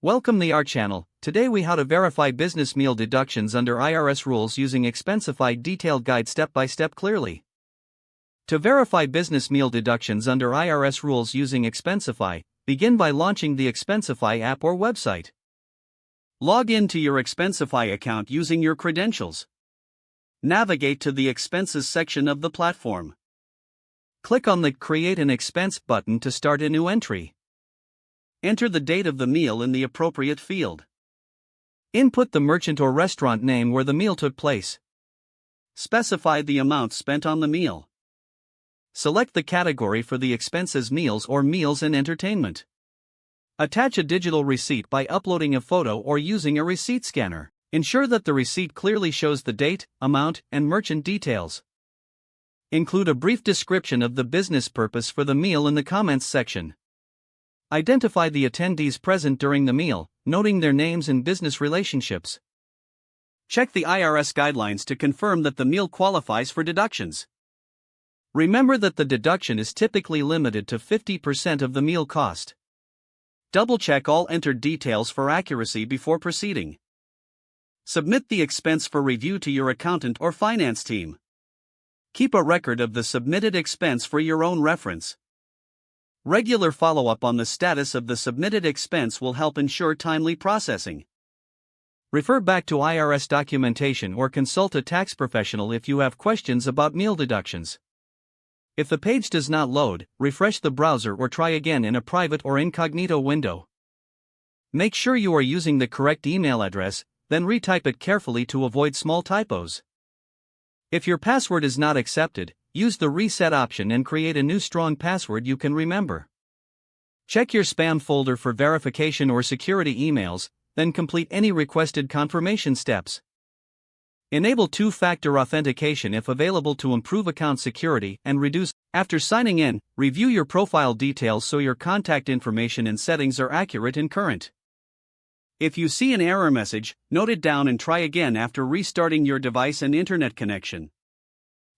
Welcome to our channel. Today we how to verify business meal deductions under IRS rules using Expensify detailed guide step by step clearly. To verify business meal deductions under IRS rules using Expensify, begin by launching the Expensify app or website. Log in to your Expensify account using your credentials. Navigate to the Expenses section of the platform. Click on the Create an Expense button to start a new entry. Enter the date of the meal in the appropriate field. Input the merchant or restaurant name where the meal took place. Specify the amount spent on the meal. Select the category for the expenses meals or meals and entertainment. Attach a digital receipt by uploading a photo or using a receipt scanner. Ensure that the receipt clearly shows the date, amount, and merchant details. Include a brief description of the business purpose for the meal in the comments section. Identify the attendees present during the meal, noting their names and business relationships. Check the IRS guidelines to confirm that the meal qualifies for deductions. Remember that the deduction is typically limited to 50% of the meal cost. Double-check all entered details for accuracy before proceeding. Submit the expense for review to your accountant or finance team. Keep a record of the submitted expense for your own reference. Regular follow-up on the status of the submitted expense will help ensure timely processing. Refer back to IRS documentation or consult a tax professional if you have questions about meal deductions. If the page does not load, refresh the browser or try again in a private or incognito window. Make sure you are using the correct email address, then retype it carefully to avoid small typos. If your password is not accepted, use the reset option and create a new strong password you can remember. Check your spam folder for verification or security emails, then complete any requested confirmation steps. Enable two-factor authentication if available to improve account security and reduce. After signing in, review your profile details so your contact information and settings are accurate and current. If you see an error message, note it down and try again after restarting your device and internet connection.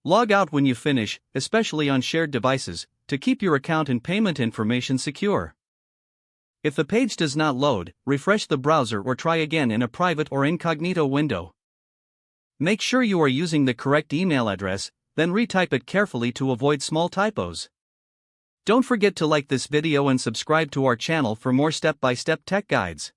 Log out when you finish, especially on shared devices, to keep your account and payment information secure. If the page does not load, refresh the browser or try again in a private or incognito window. Make sure you are using the correct email address, then retype it carefully to avoid small typos. Don't forget to like this video and subscribe to our channel for more step-by-step tech guides.